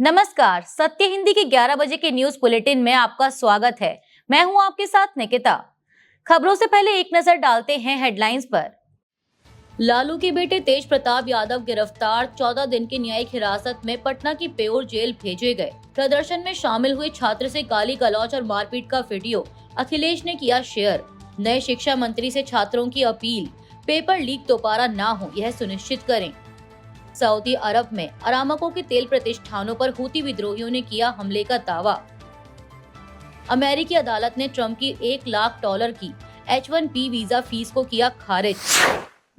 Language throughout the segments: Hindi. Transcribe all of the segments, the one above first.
नमस्कार, सत्य हिंदी के 11 बजे के न्यूज बुलेटिन में आपका स्वागत है। मैं हूं आपके साथ निकिता। खबरों से पहले एक नजर डालते हैं हेडलाइंस पर। लालू के बेटे तेज प्रताप यादव गिरफ्तार, 14 दिन की न्यायिक हिरासत में पटना की पेयोर जेल भेजे गए। प्रदर्शन में शामिल हुए छात्र से गाली गलौज और मारपीट का वीडियो अखिलेश ने किया शेयर। नए शिक्षा मंत्री से छात्रों की अपील, पेपर लीक दोबारा ना हो यह सुनिश्चित करें। सऊदी अरब में अरामको के तेल प्रतिष्ठानों पर हूती विद्रोहियों ने किया हमले का दावा। अमेरिकी अदालत ने ट्रंप की $1 लाख की H-1B वीजा फीस को किया खारिज।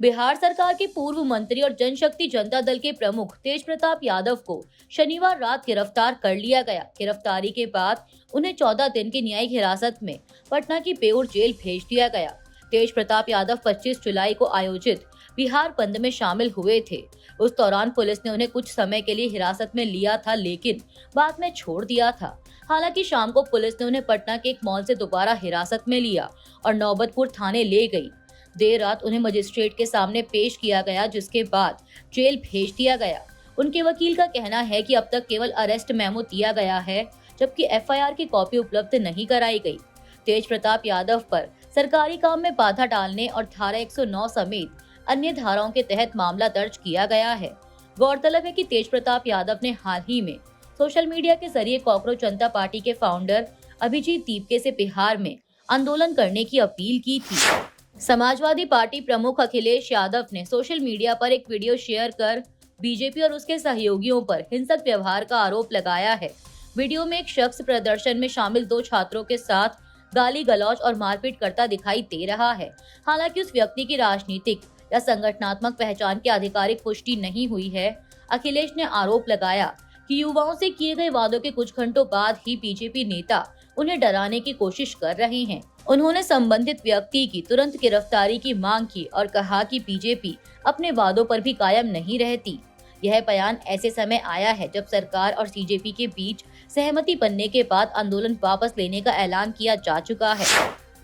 बिहार सरकार के पूर्व मंत्री और जनशक्ति जनता दल के प्रमुख तेज प्रताप यादव को शनिवार रात गिरफ्तार कर लिया गया। गिरफ्तारी के बाद उन्हें 14 दिन की न्यायिक हिरासत में पटना की पेयोर जेल भेज दिया गया। तेज प्रताप यादव 25 जुलाई को आयोजित बिहार बंद में शामिल हुए थे। उस दौरान पुलिस ने उन्हें कुछ समय के लिए हिरासत में लिया था, लेकिन बाद में छोड़ दिया था। हालांकि शाम को पुलिस ने उन्हें पटना के एक मॉल से दोबारा हिरासत में लिया और नौबतपुर थाने ले गई। देर रात उन्हें मजिस्ट्रेट के सामने पेश किया गया, जिसके बाद जेल भेज दिया गया। उनके वकील का कहना है कि अब तक केवल अरेस्ट मेमो दिया गया है, जबकि FIR की कॉपी उपलब्ध नहीं कराई गई। तेज प्रताप यादव पर सरकारी काम में बाधा डालने और धारा 109 समेत अन्य धाराओं के तहत मामला दर्ज किया गया है। गौरतलब है कि तेज प्रताप यादव ने हाल ही में सोशल मीडिया के जरिए कॉकरोच जनता पार्टी के फाउंडर अभिजीत दीपके से बिहार में आंदोलन करने की अपील की थी। समाजवादी पार्टी प्रमुख अखिलेश यादव ने सोशल मीडिया पर एक वीडियो शेयर कर बीजेपी और उसके सहयोगियों पर हिंसक व्यवहार का आरोप लगाया है। वीडियो में एक शख्स प्रदर्शन में शामिल 2 छात्रों के साथ गाली गलौज और मारपीट करता दिखाई दे रहा है। हालांकि उस व्यक्ति की राजनीतिक या संगठनात्मक पहचान की आधिकारिक पुष्टि नहीं हुई है। अखिलेश ने आरोप लगाया कि युवाओं से किए गए वादों के कुछ घंटों बाद ही बीजेपी नेता उन्हें डराने की कोशिश कर रहे हैं। उन्होंने संबंधित व्यक्ति की तुरंत गिरफ्तारी की मांग की और कहा कि बीजेपी अपने वादों पर भी कायम नहीं रहती। यह बयान ऐसे समय आया है जब सरकार और CJP के बीच सहमति बनने के बाद आंदोलन वापस लेने का ऐलान किया जा चुका है।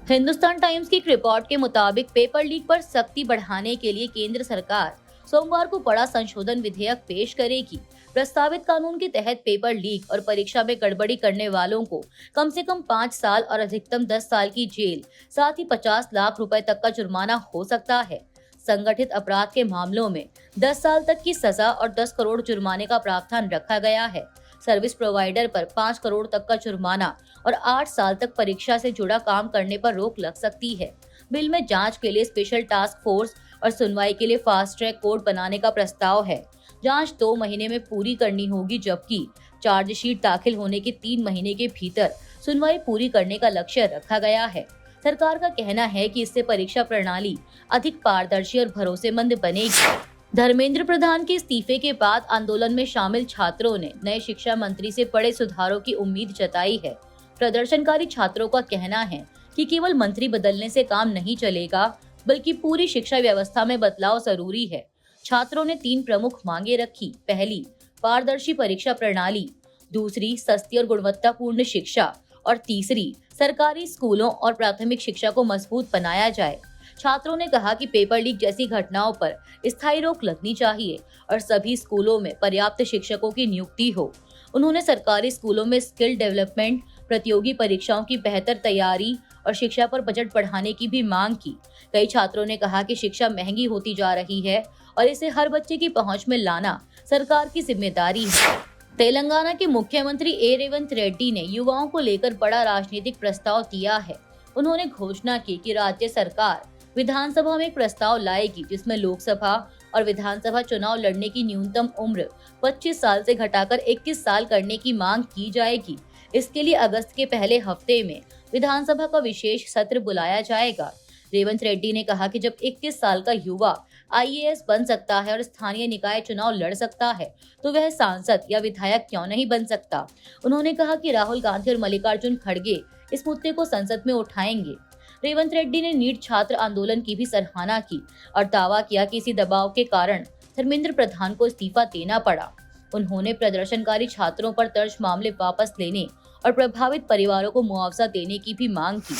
हिंदुस्तान टाइम्स की एक रिपोर्ट के मुताबिक पेपर लीक पर सख्ती बढ़ाने के लिए केंद्र सरकार सोमवार को बड़ा संशोधन विधेयक पेश करेगी। प्रस्तावित कानून के तहत पेपर लीक और परीक्षा में गड़बड़ी करने वालों को कम से कम 5 साल और अधिकतम 10 साल की जेल, साथ ही 50 लाख रुपए तक का जुर्माना हो सकता है। संगठित अपराध के मामलों में 10 साल तक की सजा और 10 करोड़ जुर्माने का प्रावधान रखा गया है। सर्विस प्रोवाइडर पर 5 करोड़ तक का जुर्माना और 8 साल तक परीक्षा से जुड़ा काम करने पर रोक लग सकती है। बिल में जांच के लिए स्पेशल टास्क फोर्स और सुनवाई के लिए फास्ट ट्रैक कोर्ट बनाने का प्रस्ताव है। जांच 2 महीने में पूरी करनी होगी, जबकि चार्जशीट दाखिल होने के 3 महीने के भीतर सुनवाई पूरी करने का लक्ष्य रखा गया है। सरकार का कहना है कि इससे परीक्षा प्रणाली अधिक पारदर्शी और भरोसेमंद बनेगी। धर्मेंद्र प्रधान के इस्तीफे के बाद आंदोलन में शामिल छात्रों ने नए शिक्षा मंत्री से बड़े सुधारों की उम्मीद जताई है। प्रदर्शनकारी छात्रों का कहना है कि केवल मंत्री बदलने से काम नहीं चलेगा, बल्कि पूरी शिक्षा व्यवस्था में बदलाव जरूरी है। छात्रों ने 3 प्रमुख मांगे रखी। पहली, पारदर्शी परीक्षा प्रणाली। दूसरी, सस्ती और गुणवत्तापूर्ण शिक्षा। और तीसरी, सरकारी स्कूलों और प्राथमिक शिक्षा को मजबूत बनाया जाए। छात्रों ने कहा कि पेपर लीक जैसी घटनाओं पर स्थायी रोक लगनी चाहिए और सभी स्कूलों में पर्याप्त शिक्षकों की नियुक्ति हो। उन्होंने सरकारी स्कूलों में स्किल डेवलपमेंट, प्रतियोगी परीक्षाओं की बेहतर तैयारी और शिक्षा पर बजट बढ़ाने की भी मांग की। कई छात्रों ने कहा कि शिक्षा महंगी होती जा रही है और इसे हर बच्चे की पहुंच में लाना सरकार की जिम्मेदारी है। तेलंगाना के मुख्यमंत्री रेवंत रेड्डी ने युवाओं को लेकर बड़ा राजनीतिक प्रस्ताव दिया है। उन्होंने घोषणा की कि राज्य सरकार विधानसभा में एक प्रस्ताव लाएगी जिसमें लोकसभा और विधानसभा चुनाव लड़ने की न्यूनतम उम्र 25 साल से घटाकर 21 साल करने की मांग की जाएगी। इसके लिए अगस्त के पहले हफ्ते में विधानसभा का विशेष सत्र बुलाया जाएगा। रेवंत रेड्डी ने कहा कि जब 21 साल का युवा IAS बन सकता है और स्थानीय निकाय चुनाव लड़ सकता है, तो वह सांसद या विधायक क्यों नहीं बन सकता। उन्होंने कहा कि राहुल गांधी और मल्लिकार्जुन खड़गे इस मुद्दे को संसद में उठाएंगे। रेवंत रेड्डी ने नीट छात्र आंदोलन की भी सराहना की और दावा किया कि इसी दबाव के कारण धर्मेंद्र प्रधान को इस्तीफा देना पड़ा। उन्होंने प्रदर्शनकारी छात्रों पर दर्ज मामले वापस लेने और प्रभावित परिवारों को मुआवजा देने की भी मांग की।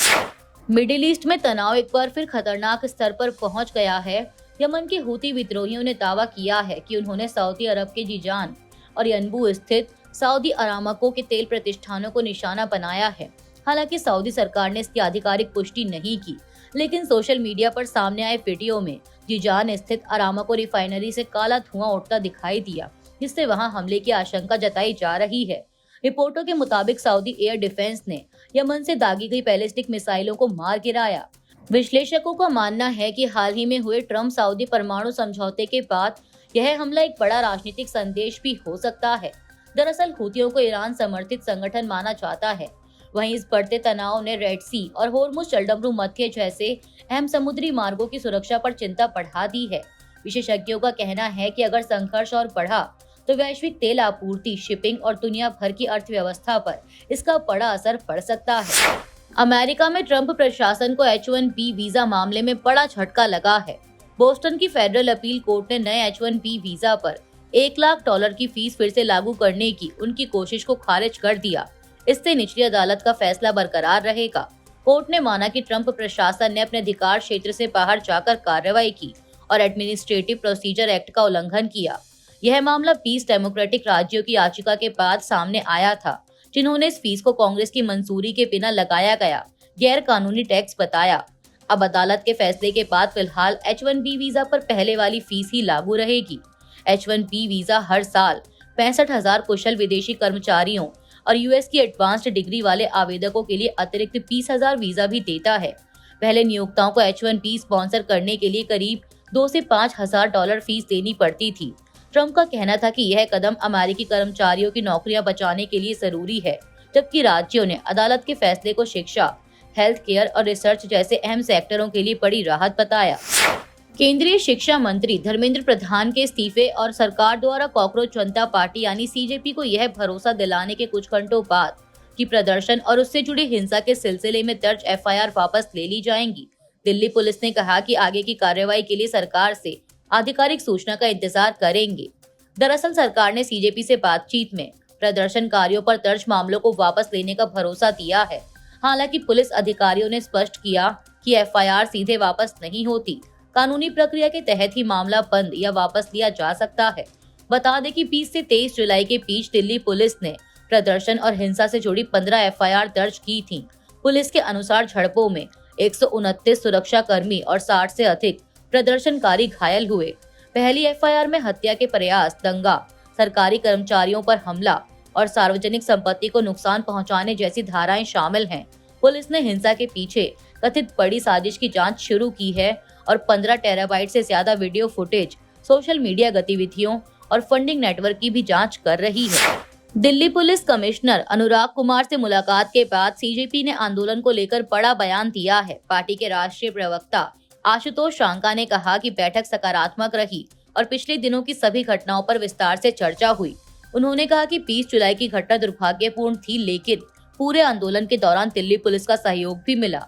मिडिल ईस्ट में तनाव एक बार फिर खतरनाक स्तर पर पहुंच गया है। यमन के हूती विद्रोहियों ने दावा किया है कि उन्होंने सऊदी अरब के जीजान और यनबू स्थित सऊदी अरामको के तेल प्रतिष्ठानों को निशाना बनाया है। हालांकि सऊदी सरकार ने इसकी आधिकारिक पुष्टि नहीं की, लेकिन सोशल मीडिया पर सामने आए वीडियो में जिजान स्थित अरामको रिफाइनरी से काला धुआं उठता दिखाई दिया, जिससे वहां हमले की आशंका जताई जा रही है। रिपोर्टों के मुताबिक सऊदी एयर डिफेंस ने यमन से दागी गई बैलिस्टिक मिसाइलों को मार गिराया। विश्लेषकों का मानना है कि हाल ही में हुए ट्रम्प सऊदी परमाणु समझौते के बाद यह हमला एक बड़ा राजनीतिक संदेश भी हो सकता है। दरअसल हूथियों को ईरान समर्थित संगठन माना जाता है। वहीं इस बढ़ते तनाव ने रेड सी और होर्मुज चल्डमरू मध्य जैसे अहम समुद्री मार्गों की सुरक्षा पर चिंता बढ़ा दी है। विशेषज्ञों का कहना है कि अगर संघर्ष और बढ़ा तो वैश्विक तेल आपूर्ति, शिपिंग और दुनिया भर की अर्थव्यवस्था पर इसका बड़ा असर पड़ सकता है। अमेरिका में ट्रंप प्रशासन को H-1B वीजा मामले में बड़ा झटका लगा है। बोस्टन की फेडरल अपील कोर्ट ने नए H-1B वीजा पर $1 लाख की फीस फिर से लागू करने की उनकी कोशिश को खारिज कर दिया। इससे निचली अदालत का फैसला बरकरार रहेगा। कोर्ट ने माना कि ट्रंप प्रशासन ने अपने अधिकार क्षेत्र से बाहर जाकर कार्रवाई की और एडमिनिस्ट्रेटिव प्रोसीजर एक्ट का उल्लंघन किया। यह मामला 20 डेमोक्रेटिक राज्यों की याचिका के बाद सामने आया था, जिन्होंने इस फीस को कांग्रेस की मंजूरी के बिना लगाया गया गैर कानूनी टैक्स बताया। अब अदालत के फैसले के बाद फिलहाल H-1B वीजा पर पहले वाली फीस ही लागू रहेगी। H-1B वीजा हर साल 65,000 कुशल विदेशी कर्मचारियों और यूएस की एडवांस्ड डिग्री वाले आवेदकों के लिए अतिरिक्त 20,000 वीजा भी देता है। पहले नियोक्ताओं को H-1B स्पॉन्सर करने के लिए करीब $2 से $5,000 फीस देनी पड़ती थी। ट्रंप का कहना था कि यह कदम अमेरिकी कर्मचारियों की नौकरियां बचाने के लिए जरूरी है, जबकि राज्यों ने अदालत के फैसले को शिक्षा, हेल्थ केयर और रिसर्च जैसे अहम सेक्टरों के लिए बड़ी राहत बताया। केंद्रीय शिक्षा मंत्री धर्मेंद्र प्रधान के इस्तीफे और सरकार द्वारा कॉकरोच जनता पार्टी यानी CJP को यह भरोसा दिलाने के कुछ घंटों बाद कि प्रदर्शन और उससे जुड़ी हिंसा के सिलसिले में दर्ज FIR वापस ले ली जाएंगी, दिल्ली पुलिस ने कहा कि आगे की कार्रवाई के लिए सरकार से आधिकारिक सूचना का इंतजार करेंगे। दरअसल सरकार ने CJP से बातचीत में प्रदर्शनकारियों पर दर्ज मामलों को वापस लेने का भरोसा दिया है। हालांकि पुलिस अधिकारियों ने स्पष्ट किया कि FIR सीधे वापस नहीं होती, कानूनी प्रक्रिया के तहत ही मामला बंद या वापस लिया जा सकता है। बता दें कि 20 से 23 जुलाई के बीच दिल्ली पुलिस ने प्रदर्शन और हिंसा से जुड़ी 15 FIR दर्ज की थी। पुलिस के अनुसार झड़पों में 129 सुरक्षा कर्मी और 60 से अधिक प्रदर्शनकारी घायल हुए। पहली FIR में हत्या के प्रयास, दंगा, सरकारी कर्मचारियों पर हमला और सार्वजनिक संपत्ति को नुकसान पहुंचाने जैसी धाराएं शामिल हैं। पुलिस ने हिंसा के पीछे कथित बड़ी साजिश की जांच शुरू की है और 15 टेराबाइट से ज्यादा वीडियो फुटेज, सोशल मीडिया गतिविधियों और फंडिंग नेटवर्क की भी जांच कर रही है। दिल्ली पुलिस कमिश्नर अनुराग कुमार से मुलाकात के बाद CJP ने आंदोलन को लेकर बड़ा बयान दिया है। पार्टी के राष्ट्रीय प्रवक्ता आशुतोष शांका ने कहा कि बैठक सकारात्मक रही और पिछले दिनों की सभी घटनाओं पर विस्तार से चर्चा हुई। उन्होंने कहा कि 20 जुलाई की घटना दुर्भाग्यपूर्ण थी, लेकिन पूरे आंदोलन के दौरान दिल्ली पुलिस का सहयोग भी मिला।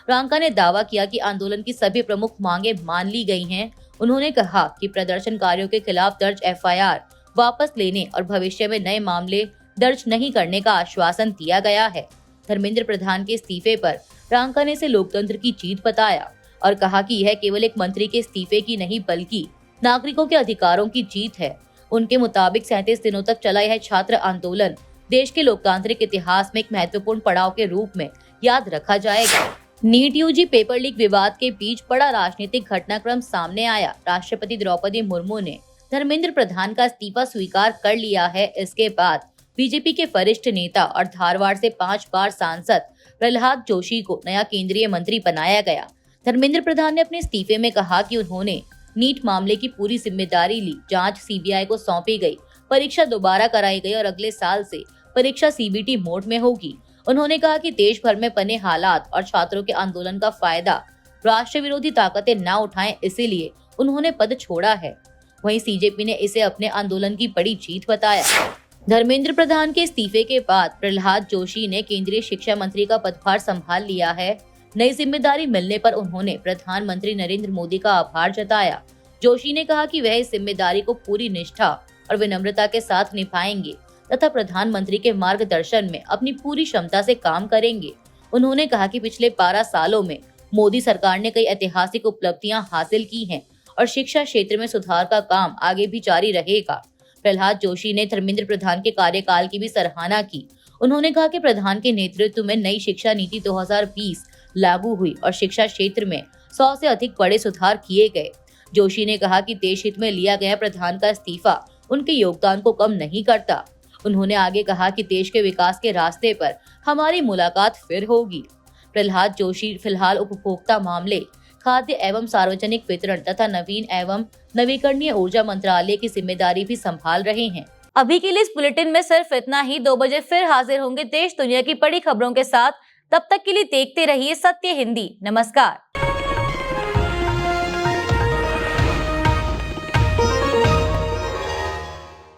शांका ने दावा किया कि आंदोलन की सभी प्रमुख मांगे मान ली गई हैं। उन्होंने कहा कि प्रदर्शनकारियों के खिलाफ दर्ज FIR वापस लेने और भविष्य में नए मामले दर्ज नहीं करने का आश्वासन दिया गया है। धर्मेंद्र प्रधान के इस्तीफे पर शांका ने इसे लोकतंत्र की जीत बताया और कहा कि यह केवल एक मंत्री के इस्तीफे की नहीं बल्कि नागरिकों के अधिकारों की जीत है। उनके मुताबिक 37 दिनों तक चला यह छात्र आंदोलन देश के लोकतांत्रिक इतिहास में एक महत्वपूर्ण पड़ाव के रूप में याद रखा जाएगा। नीट UG पेपर लीक विवाद के बीच बड़ा राजनीतिक घटनाक्रम सामने आया। राष्ट्रपति द्रौपदी मुर्मू ने धर्मेंद्र प्रधान का इस्तीफा स्वीकार कर लिया है। इसके बाद बीजेपी के वरिष्ठ नेता और धारवाड़ से 5 बार सांसद प्रहलाद जोशी को नया केंद्रीय मंत्री बनाया गया। धर्मेंद्र प्रधान ने अपने इस्तीफे में कहा कि उन्होंने नीट मामले की पूरी जिम्मेदारी ली। जांच CBI को सौंपी गई, परीक्षा दोबारा कराई गई और अगले साल से परीक्षा CBT मोड में होगी। उन्होंने कहा कि देश भर में बने हालात और छात्रों के आंदोलन का फायदा राष्ट्र विरोधी ताकतें न उठाएं, इसीलिए उन्होंने पद छोड़ा है। वहीं CJP ने इसे अपने आंदोलन की बड़ी जीत बताया। धर्मेंद्र प्रधान के इस्तीफे के बाद प्रहलाद जोशी ने केंद्रीय शिक्षा मंत्री का पदभार संभाल लिया है। नई जिम्मेदारी मिलने पर उन्होंने प्रधानमंत्री नरेंद्र मोदी का आभार जताया। जोशी ने कहा कि वह इस जिम्मेदारी को पूरी निष्ठा और विनम्रता के साथ निभाएंगे तथा प्रधानमंत्री के मार्गदर्शन में अपनी पूरी क्षमता से काम करेंगे। उन्होंने कहा कि पिछले 12 सालों में मोदी सरकार ने कई ऐतिहासिक उपलब्धियां हासिल की हैं और शिक्षा क्षेत्र में सुधार का काम आगे भी जारी रहेगा। प्रहलाद जोशी ने धर्मेंद्र प्रधान के कार्यकाल की भी सराहना की। उन्होंने कहा कि प्रधान के नेतृत्व में नई शिक्षा नीति 2020 लागू हुई और शिक्षा क्षेत्र में 100 से अधिक बड़े सुधार किए गए। जोशी ने कहा कि देश हित में लिया गया प्रधान का इस्तीफा उनके योगदान को कम नहीं करता। उन्होंने आगे कहा कि देश के विकास के रास्ते पर हमारी मुलाकात फिर होगी। प्रहलाद जोशी फिलहाल उपभोक्ता मामले, खाद्य एवं सार्वजनिक वितरण तथा नवीन एवं नवीकरणीय ऊर्जा मंत्रालय की जिम्मेदारी भी संभाल रहे हैं। अभी के लिए इस बुलेटिन में सिर्फ इतना ही। 2 बजे फिर हाजिर होंगे देश दुनिया की बड़ी खबरों के साथ। तब तक के लिए देखते रहिए सत्य हिंदी। नमस्कार।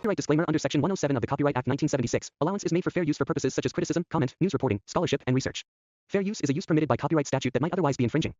Copyright disclaimer under Section 107 of the Copyright Act 1976. Allowance is made for fair use for purposes such as criticism, comment, news reporting, scholarship, and research. Fair use is a use permitted by copyright statute that might otherwise be infringing.